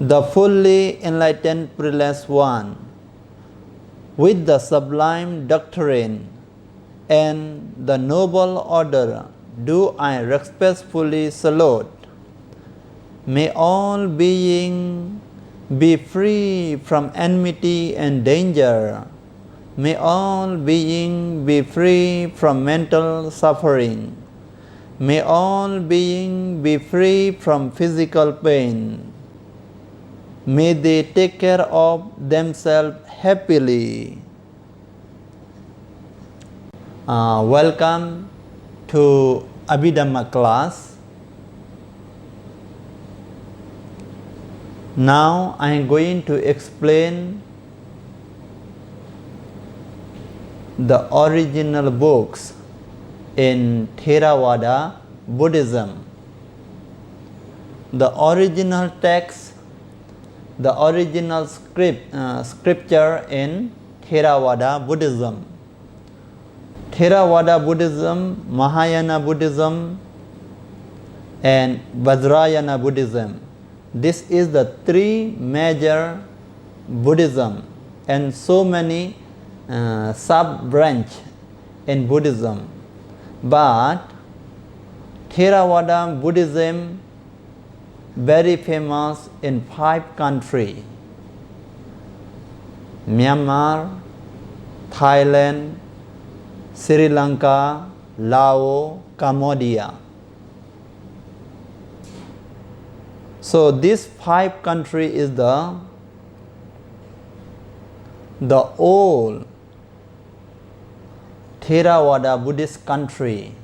the fully enlightened Peerless One, with the sublime doctrine and the noble order, do I respectfully salute. May all beings be free from enmity and danger. May all beings be free from mental suffering. May all beings be free from physical pain. May they take care of themselves happily. Welcome to Abhidhamma class. Now I am going to explain the original books in Theravada Buddhism. The original text, the original scripture in Theravada Buddhism. Theravada Buddhism, Mahayana Buddhism, and Vajrayana Buddhism. This is the three major Buddhism and so many sub-branch in Buddhism. But Theravada Buddhism very famous in 5 countries: Myanmar, Thailand, Sri Lanka, Laos, Cambodia. So these 5 countries is the old Theravada Buddhist country.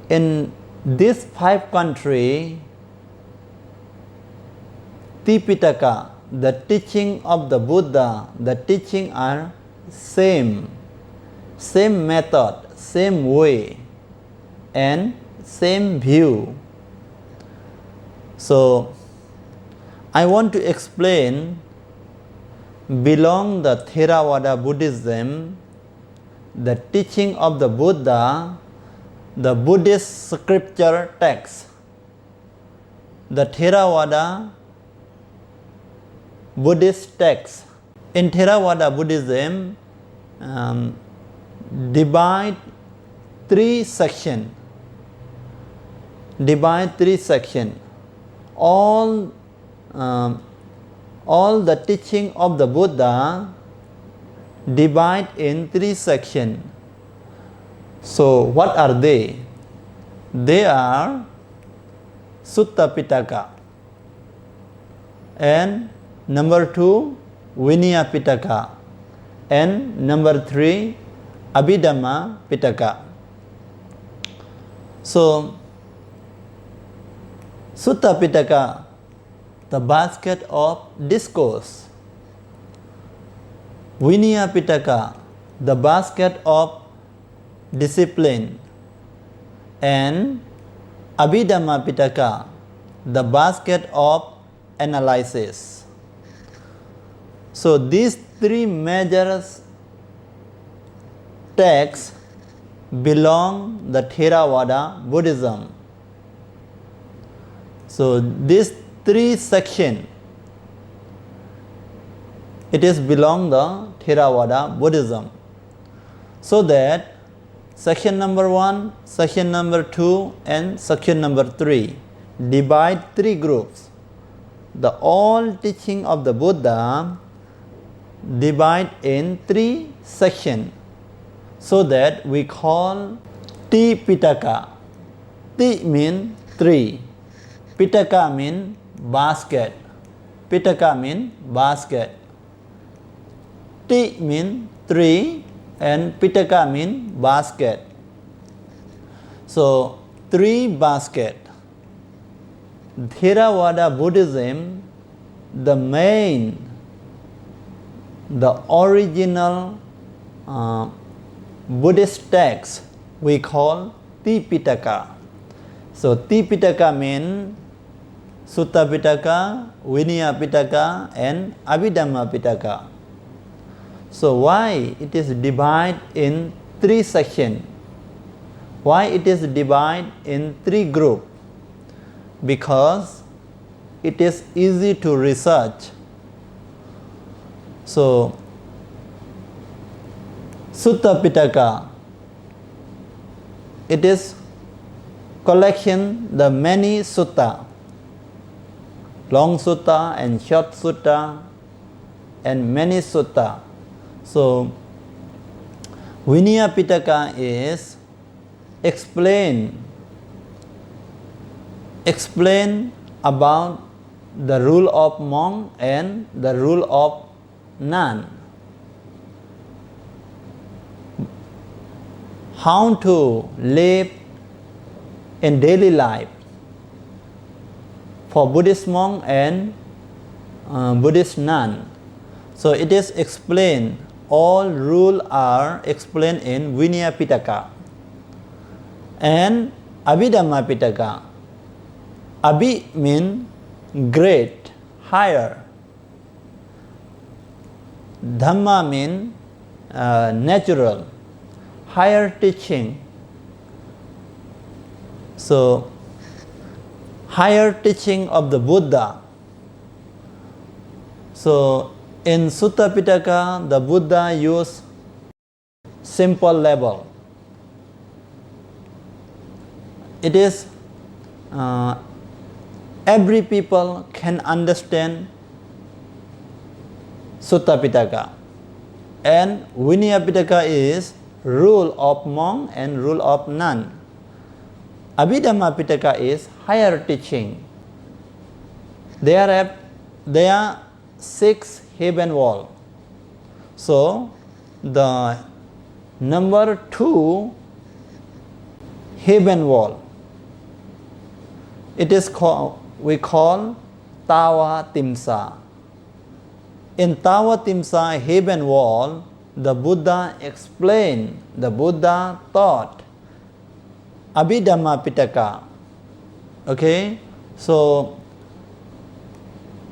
In these 5 countries, Tipitaka, the teaching of the Buddha, the teaching are same method, same way, and same view. So I want to explain belong the Theravada Buddhism, the teaching of the Buddha, the Buddhist scripture text. The Theravada Buddhist text. In Theravada Buddhism, divide 3 sections. All the teaching of the Buddha divide in 3 sections. So what are they? They are Sutta Pitaka, and number 2 Vinaya Pitaka, and number 3 Abhidhamma Pitaka. So Sutta Pitaka, the basket of discourse. Vinaya Pitaka, the basket of discipline. And Abhidhamma Pitaka, the basket of analysis. So these 3 major texts belong the Theravada Buddhism. So these 3 sections, it is belong the Theravada Buddhism. So that section number 1, section number 2, and section number 3 divide 3 groups. The all teaching of the Buddha divide in 3 sections, so that we call Tipitaka. Ti mean 3. Pitaka mean basket. Pitaka mean basket. Ti mean 3 and Pitaka mean basket. So 3 basket. Theravada Buddhism, the main, the original Buddhist text we call Tipitaka. So Tipitaka means Sutta Pitaka, Vinaya Pitaka, and Abhidhamma Pitaka. So why it is divided in 3 sections? Why it is divided in 3 groups? Because it is easy to research. So, Sutta Pitaka, it is collection the many sutta, long sutta and short sutta and many sutta. So, Vinaya Pitaka is explain about the rule of monk and the rule of nun. How to live in daily life for Buddhist monk and Buddhist nun. So it is explained, all rules are explained in Vinaya Pitaka. And Abhidhamma Pitaka. Abhi means great, higher. Dhamma means natural, higher teaching. So, higher teaching of the Buddha. So, in Sutta Pitaka, the Buddha used simple level. It is every people can understand Sutta Pitaka. And Vinaya Pitaka is rule of monk and rule of nun. Abhidhamma Pitaka is higher teaching. There are 6 heaven wall. So the number 2 heaven wall, it is called, we call Tawa Timsa. In Tawa Timsa heaven wall, the Buddha explained, the Buddha taught Abhidhamma Pitaka. Okay, so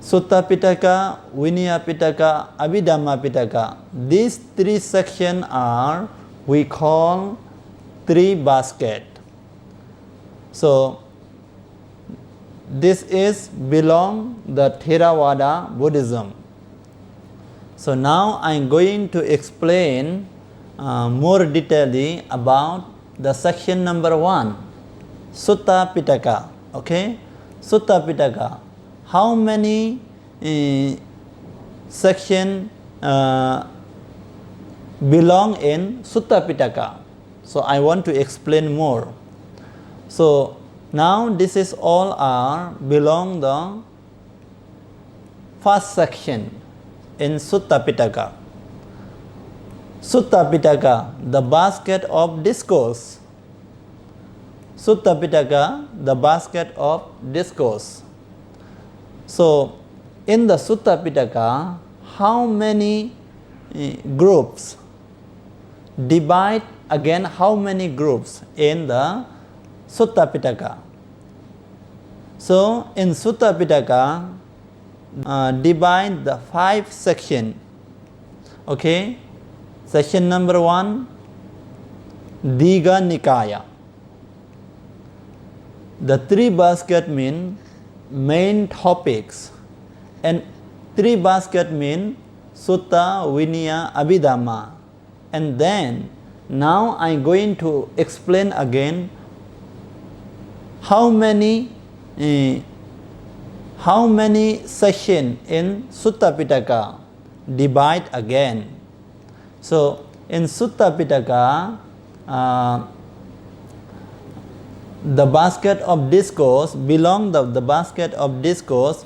Sutta Pitaka, Vinaya Pitaka, Abhidhamma Pitaka. These 3 sections are, we call 3 baskets. So this is belong the Theravada Buddhism. So now I am going to explain more detailedly about the section number 1, Sutta Pitaka. Okay, Sutta Pitaka. How many section belong in Sutta Pitaka? So I want to explain more. So now this is all are belong the first section in Sutta Pitaka. Sutta Pitaka, the basket of discourse. Sutta Pitaka, the basket of discourse. So in the Sutta Pitaka, how many groups? Divide again how many groups in the Sutta Pitaka? So in Sutta Pitaka, divide the 5 sections. Okay, section number 1, Digha Nikaya. The 3 baskets mean main topics, and 3 baskets mean Sutta, Vinaya, Abhidhamma. And then now I am going to explain again how many sections in Sutta Pitaka. Divide again. So in Sutta Pitaka, the basket of discourse belong the basket of discourse.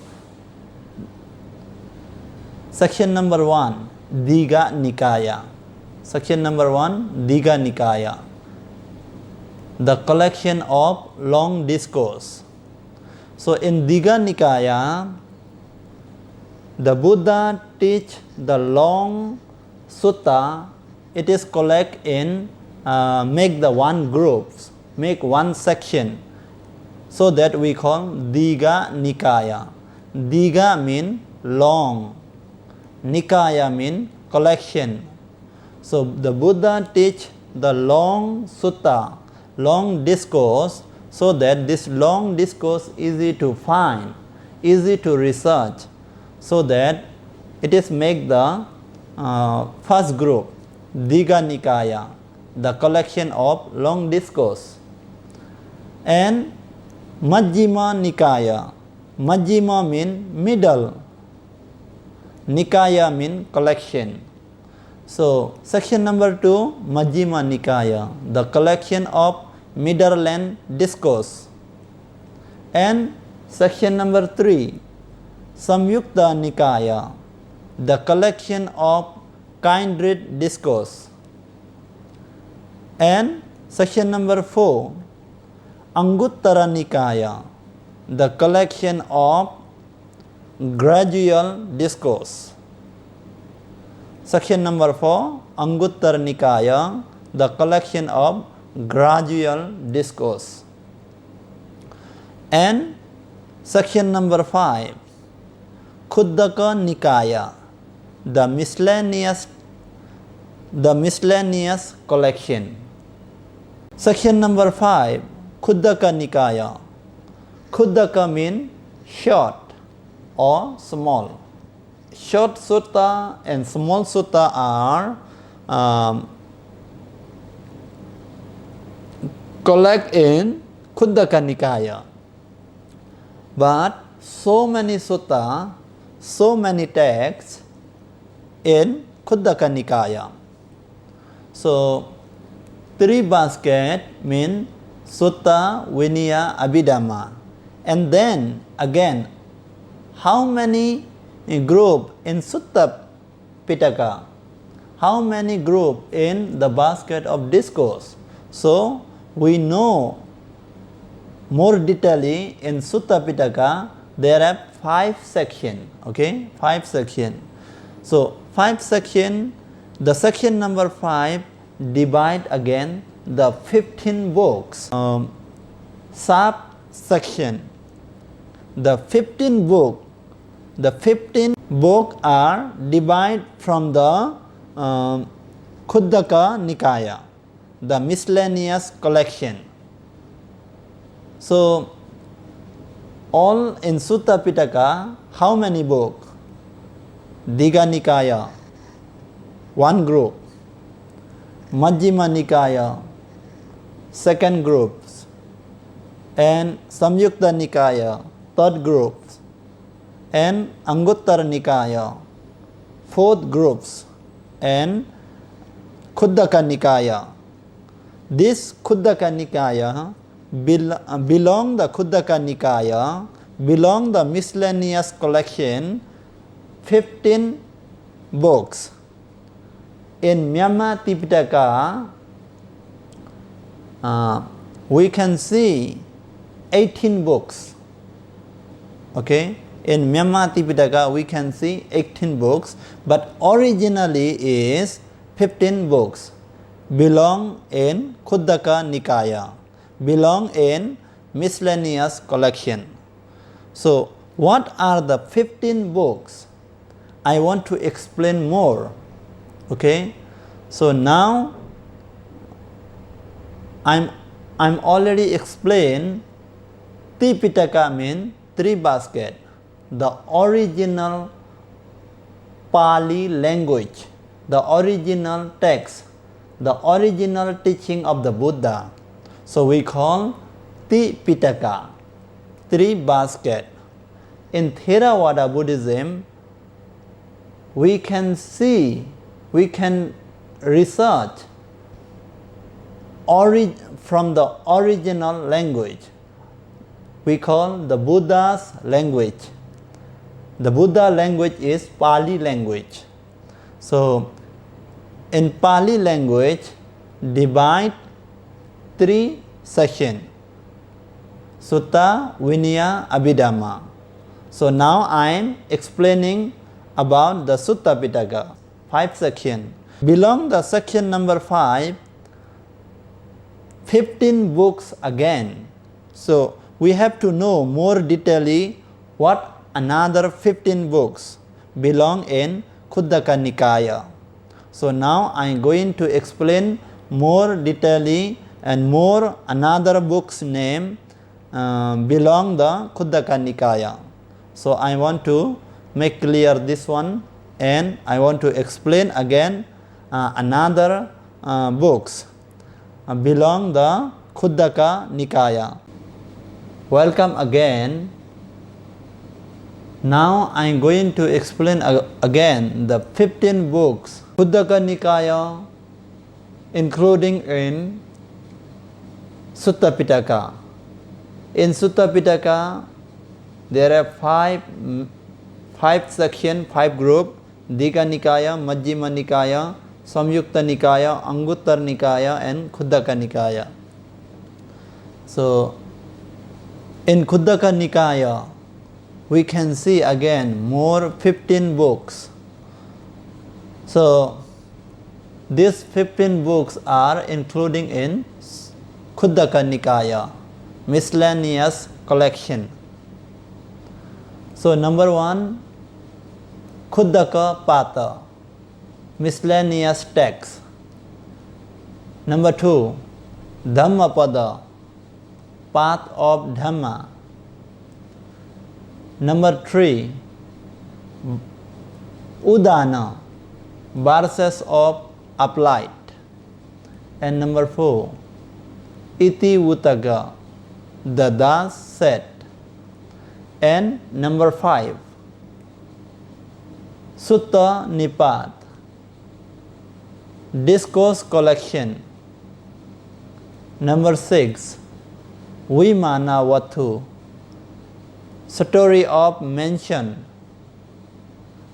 Section number 1, Digha Nikaya. Section number 1, Digha Nikaya. The collection of long discourse. So in Digha Nikaya, the Buddha teach the long sutta. It is collect in make the one groups, make one section. So that we call Digha Nikaya. Digha mean long, Nikaya mean collection. So the Buddha teach the long sutta, long discourse, so that this long discourse easy to find, easy to research, so that it is make the first group, Digha Nikaya, the collection of long discourse, and Majjhima Nikaya. Majjhima mean middle, Nikaya mean collection. So section number 2, Majjhima Nikaya, the collection of middle length discourse, and section number 3, Samyukta Nikaya, the collection of kindred discourse, and section number 4, Anguttara Nikaya, the collection of gradual discourse. Section number 4, Anguttara Nikaya, the collection of gradual discourse. And section number 5, Khuddaka Nikaya, the miscellaneous collection. Section number 5, Khuddaka Nikaya. Khuddaka means short or small. Short sutta and small sutta are collect in Khuddaka Nikaya. But so many sutta, so many texts in Khuddaka Nikaya. So 3 basket mean Sutta, Vinaya, Abhidhamma. And then again, how many group in Sutta Pitaka? How many group in the basket of discourse? So we know more detailedly in Sutta Pitaka there are 5 sections. Okay, 5 sections. So 5 sections. The section number 5 divide again the 15 books. Sub section. The 15 book are divided from the Khuddaka Nikaya, the miscellaneous collection. So all in Sutta Pitaka, how many books? Digha Nikaya, 1 group. Majjhima Nikaya, 2nd group. And Samyukta Nikaya, 3rd group. And Anguttara Nikaya, 4th group. And Khuddaka Nikaya. This Khuddaka Nikaya belong the Khuddaka Nikaya, belong the miscellaneous collection, 15 books. In Myanmar Tipitaka, we can see 18 books. Okay, in Myanmar Tipitaka we can see 18 books, but originally is 15 books. Belong in Khuddaka Nikaya, belong in miscellaneous collection. So what are the 15 books? I want to explain more. Okay, so now I'm already explained Tipitaka means 3 basket, the original Pali language, the original text, the original teaching of the Buddha. So we call Tipitaka, 3 basket. In Theravada Buddhism, we can research from the original language. We call the Buddha's language. The Buddha language is Pali language. So in Pali language, divide 3 sections: Sutta, Vinaya, Abhidhamma. So now I am explaining about the Sutta Pitaka, 5 sections. Belong the section number 5, 15 books again. So we have to know more detailedly what another 15 books belong in Khuddaka Nikaya. So now I am going to explain more detailedly and more another book's name belong the Khuddaka Nikaya. So I want to make clear this one, and I want to explain again another books belong the Khuddaka Nikaya. Welcome again. Now I am going to explain again the 15 books Khuddaka Nikaya, including in Sutta Pitaka. In Sutta Pitaka, there are five sections, 5 groups: Digha Nikaya, Majjhima Nikaya, Samyukta Nikaya, Anguttar Nikaya, and Khuddaka Nikaya. So, in Khuddaka Nikaya, we can see again more 15 books. So, these 15 books are including in Khuddaka Nikaya, miscellaneous collection. So, number 1, Khuddaka Pata, miscellaneous text. Number 2, Dhammapada, path of Dhamma. Number 3, Udana, verses of applied. And number 4, Iti Vutaga, the thus said. And number 5, Sutta Nipat, discourse collection. Number 6, Vimana Vatu, story of mention.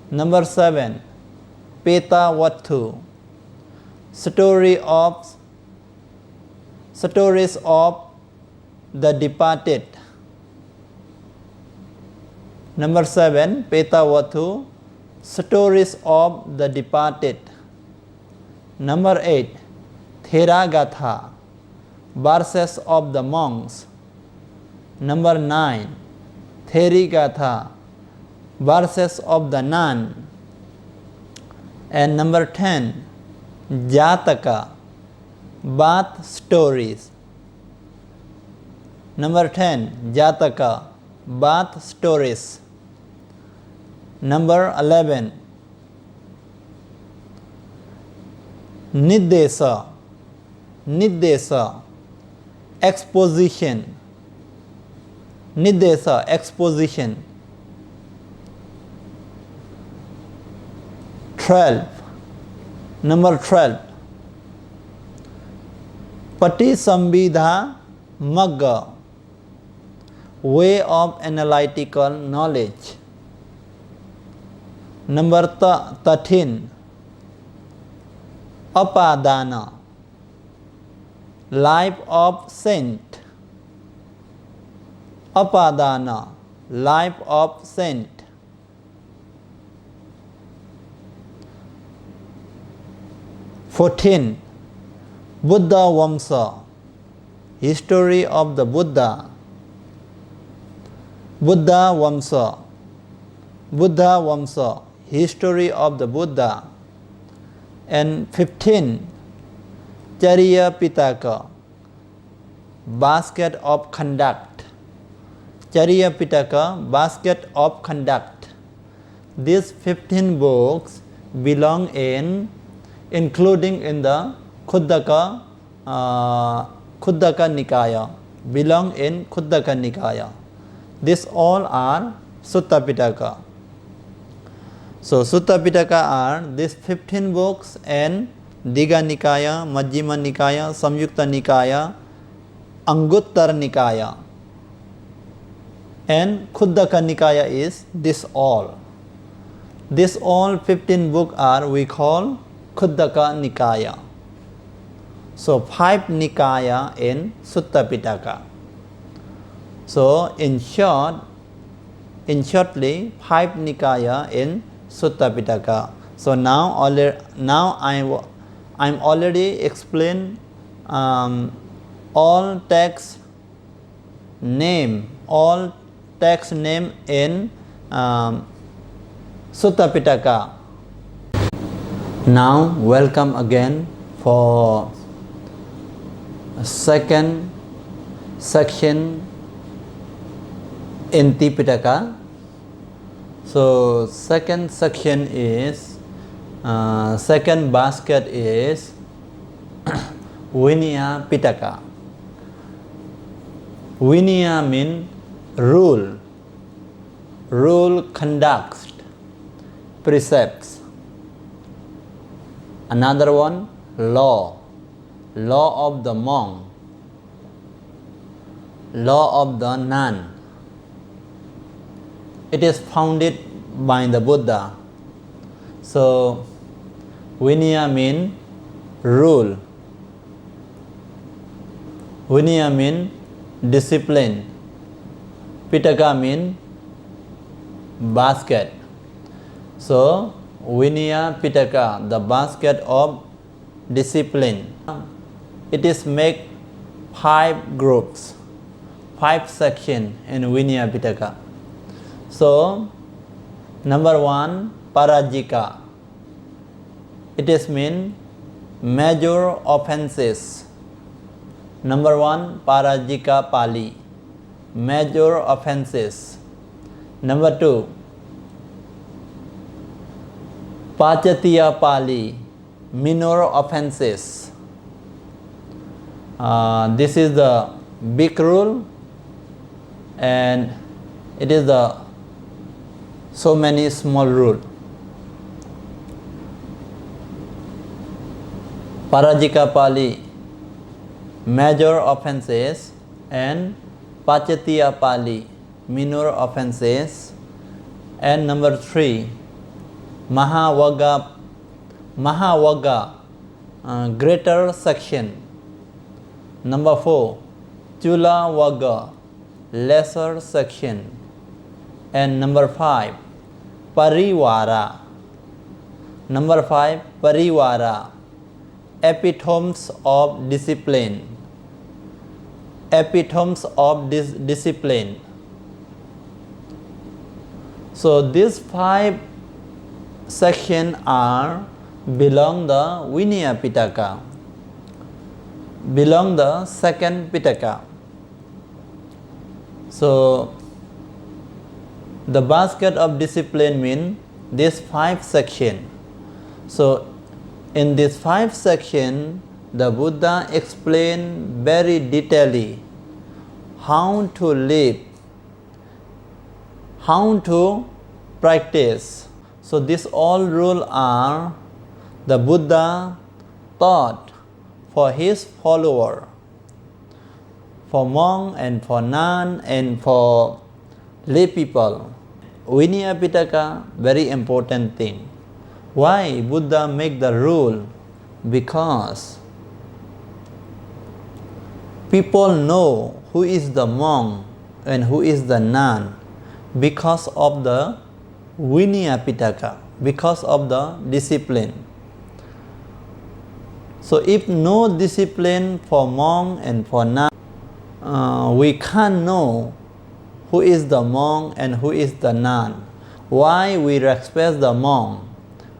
Number 7, Peta Vatu, stories of the departed. Number 7, Peta Vatu, stories of the departed. Number 8, Theragatha, verses of the monks. Number 9, Therigatha, verses of the nun. And number 10, Jataka, birth stories. Number 10, Jataka, birth stories. Number 11, Niddesa, exposition. Niddesa, exposition. 12, number 12, Patisambhidha Magga, way of analytical knowledge. Number 13, Apadana, life of saint. Apadana, life of saint. 14, Buddha Vamsa, history of the Buddha. Buddha Vamsa, history of the Buddha. And 15, Charya Pitaka, basket of conduct. Charya Pitaka, basket of conduct. These 15 books belong in, including in the Khuddaka Nikaya, belong in Khuddaka Nikaya. These all are Sutta Pitaka. So Sutta Pitaka are these 15 books, and Digha Nikaya, Majjhima Nikaya, Samyukta Nikaya, Anguttar Nikaya, and Khuddaka Nikaya is this all. This all 15 books are we call Khuddaka Nikaya. So 5 Nikaya in Sutta Pitaka. So in shortly 5 Nikaya in Sutta Pitaka. So now I'm already explained all text name in Sutta Pitaka. Now welcome again for second section in Tipitaka. So second section is, second basket is Vinaya Pitaka. Vinaya means rule, conduct, precepts. Another one, law of the monk, law of the nun. It is founded by the Buddha. So Vinaya means rule, Vinaya means discipline, Pitaka means basket. So Vinaya Pitaka, the basket of discipline. It is make 5 groups, 5 sections in Vinaya Pitaka. So number 1, Parajika. It is mean major offenses. Number 1, Parajika Pali, major offenses. Number 2, Pachatiya Pali, minor offenses. This is the big rule, and it is the so many small rule. Parajika Pali, major offenses, and Pachatiya Pali, minor offenses. And number 3, Mahavaga, greater section. Number 4, Chula Vaga, lesser section. And number 5, Parivara. Number 5, Parivara, epitomes of discipline. Epitomes of discipline. So these 5 sections are belong the Vinaya Pitaka, belong the second Pitaka. So the basket of discipline means this 5 sections. So in this 5 sections, the Buddha explained very detailedly how to live, how to practice. So these all rules are the Buddha taught for his follower, for monk and for nun and for lay people. Vinaya Pitaka, very important thing. Why Buddha make the rule? Because people know who is the monk and who is the nun because of the Vinaya Pitaka, because of the discipline. So if no discipline for monk and for nun, we can't know who is the monk and who is the nun. Why we respect the monk?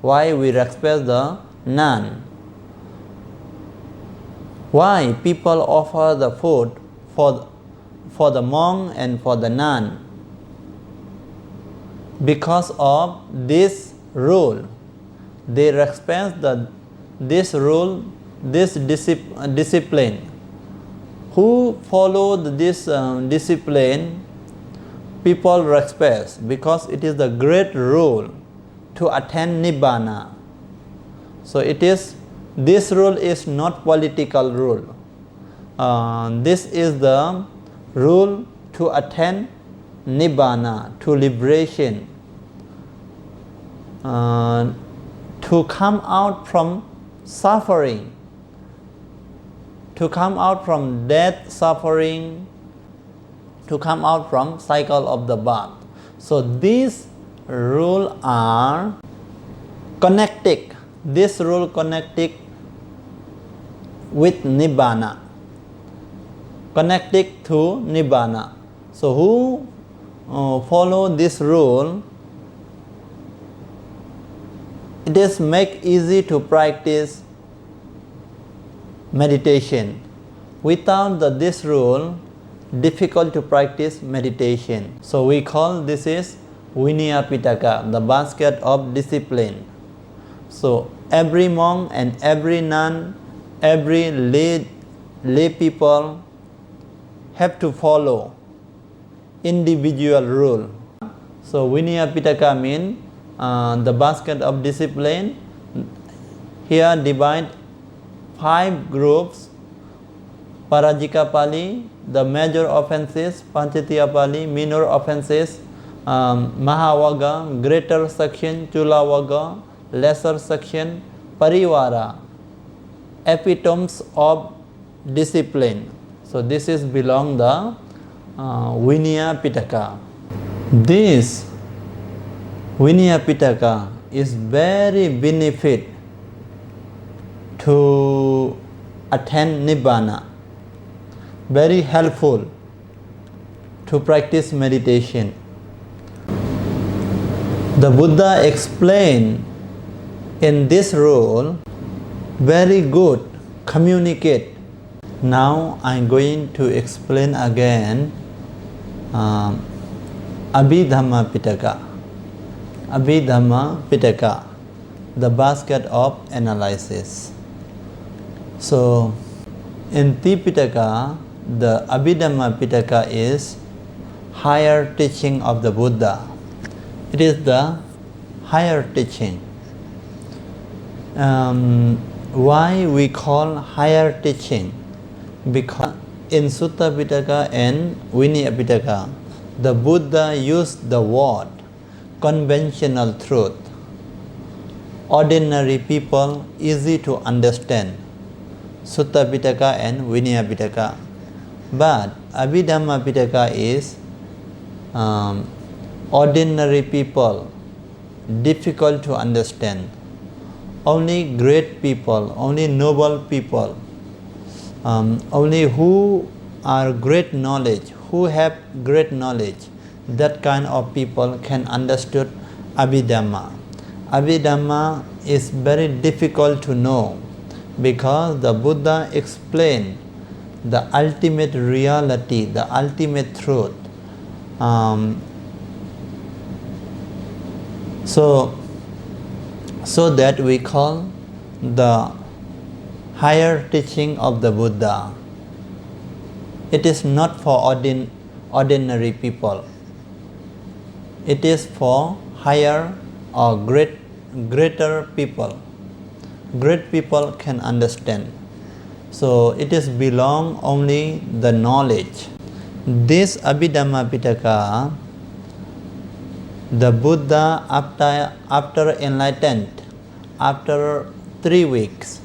Why we respect the nun? Why people offer the food for the monk and for the nun? Because of this rule. They respect this rule, this discipline. Who follow this discipline, people respect, because it is the great rule to attain Nibbana. So this rule is not political rule. This is the rule to attain Nibbana, to liberation, to come out from suffering, to come out from death, suffering, to come out from cycle of the birth. So these rules are connected. This rule connected with Nibbana, connected to Nibbana. So who follow this rule, it is make easy to practice meditation. Without this rule, difficult to practice meditation. So we call this is Vinaya Pitaka, the basket of discipline. So every monk and every nun, every lay people have to follow individual rule. So Vinaya Pitaka means the basket of discipline. Here divide 5 groups: Parajika Pali, the major offenses; Panchatiya Pali, minor offenses; Mahavaga, greater section; Chulavaga, lesser section; Parivara, epitomes of discipline. So this is belong the Vinaya Pitaka. This Vinaya Pitaka is very benefit to attain Nibbana, very helpful to practice meditation. The Buddha explained in this rule very good communicate. Now I am going to explain again Abhidhamma Pitaka. Abhidhamma Pitaka, the basket of analysis. So in Tipitaka, the Abhidhamma Pitaka is higher teaching of the Buddha. It is the higher teaching. Why we call higher teaching? Because in Sutta Pitaka and Vinaya Pitaka, the Buddha used the word conventional truth. Ordinary people easy to understand. Sutta Pitaka and Vinaya Pitaka. But Abhidhamma Pitaka is ordinary people difficult to understand. Only great people, only noble people, only who are great knowledge, who have great knowledge, that kind of people can understood Abhidhamma. Abhidhamma is very difficult to know because the Buddha explained the ultimate reality, the ultimate truth. So that we call the higher teaching of the Buddha. It is not for ordinary people. It is for higher or greater people. Great people can understand. So it is belong only the knowledge. This Abhidhamma Pitaka, the Buddha after enlightened, after 3 weeks,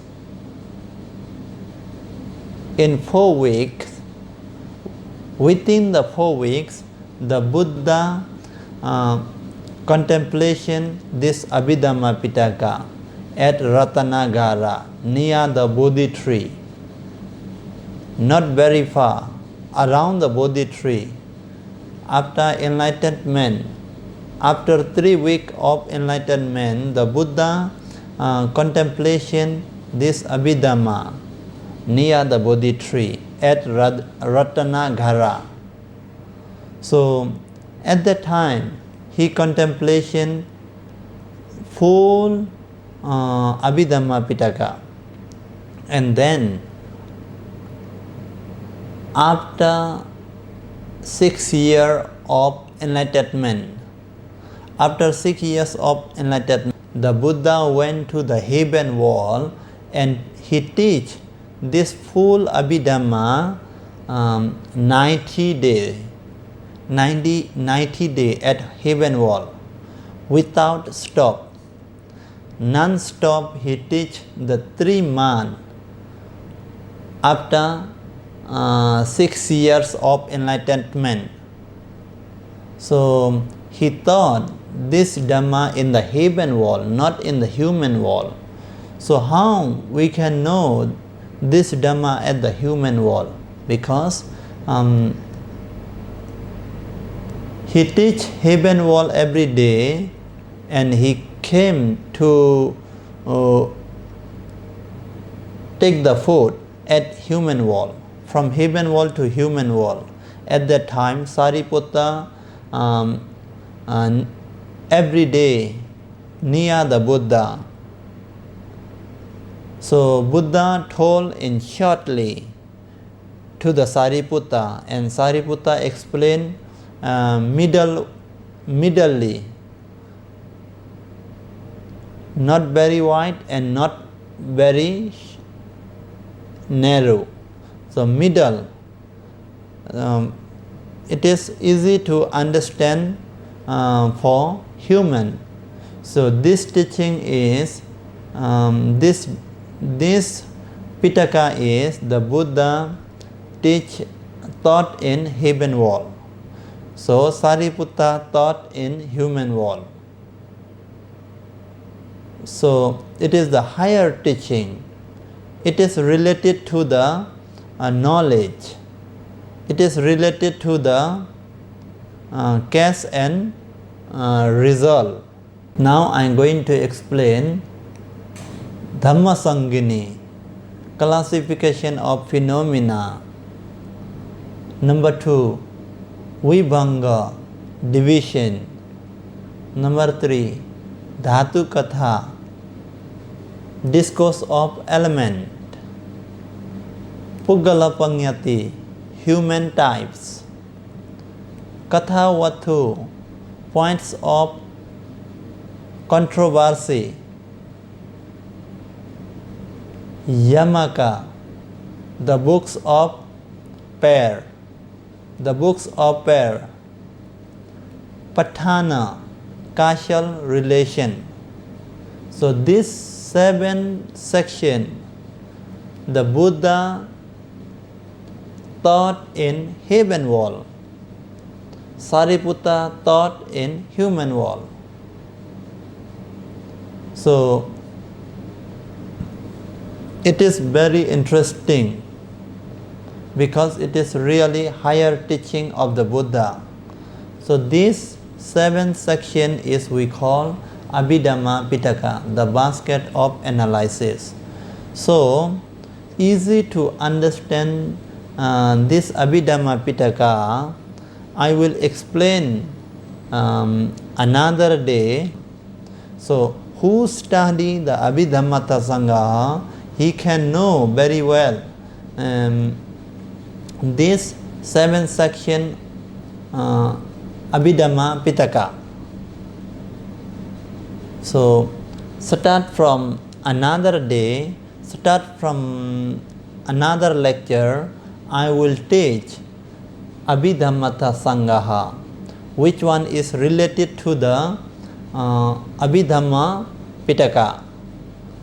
in 4 weeks, within the 4 weeks, the Buddha contemplation this Abhidhamma Pitaka at Ratanagara, near the Bodhi tree, not very far, around the Bodhi tree. After enlightenment, after 3 weeks of enlightenment, the Buddha contemplation this Abhidhamma near the Bodhi tree at Ratanagara. So at that time, he contemplation full Abhidhamma Pitaka. And then after 6 years of enlightenment, after 6 years of enlightenment, the Buddha went to the heaven world and he teach this full Abhidhamma 90 days at heaven world without stop. Non-stop he teach the 3 months after 6 years of enlightenment. So he taught this Dhamma in the heaven world, not in the human world. So how we can know this Dhamma at the human world? Because he teach heaven world every day, and he came to take the food at human world, from heaven world to human world. At that time, Sariputta every day near the Buddha. So Buddha told in shortly to the Sariputta, and Sariputta explained middlely, not very wide and not very narrow. So middle. It is easy to understand for human. So this teaching is this Pitaka is the Buddha taught in heaven world. So Sariputta taught in human world. So it is the higher teaching. It is related to the knowledge. It is related to the case and result. Now I am going to explain Dhamma Sangini, classification of phenomena. Number 2, Vibhanga, division. Number 3, Dhatu Katha, discourse of element. Puggala Panyati, human types. Katha Vatu, points of controversy. Yamaka, the books of pair. The books of pair. Patthana, causal relation. So this 7 section the Buddha taught in heaven world. Sariputta taught in human world. So it is very interesting because it is really higher teaching of the Buddha. So this 7th section is we call Abhidhamma Pitaka, the basket of analysis. So easy to understand this Abhidhamma Pitaka. I will explain another day. So who study the Abhidhammata Sangha, he can know very well this 7th section Abhidhamma Pitaka. So start from another day, start from another lecture, I will teach Abhidhammata Sangha, which one is related to the Abhidhamma Pitaka.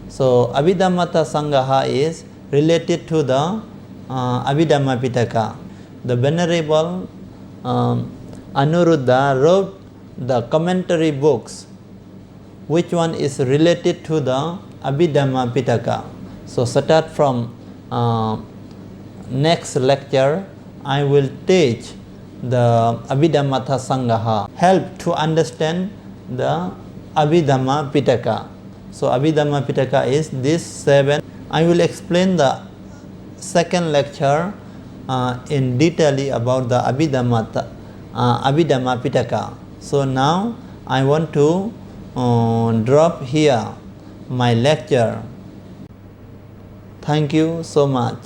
So Abhidhammata Sangha is related to the Abhidhamma Pitaka. The Venerable Anuruddha wrote the commentary books, which one is related to the Abhidhamma Pitaka. So start from next lecture, I will teach the Abhidhammata Sangha, help to understand the Abhidhamma Pitaka. So Abhidhamma Pitaka is this 7. I will explain the second lecture in detail about the Abhidhamma Pitaka. So now I want to drop here my lecture. Thank you so much.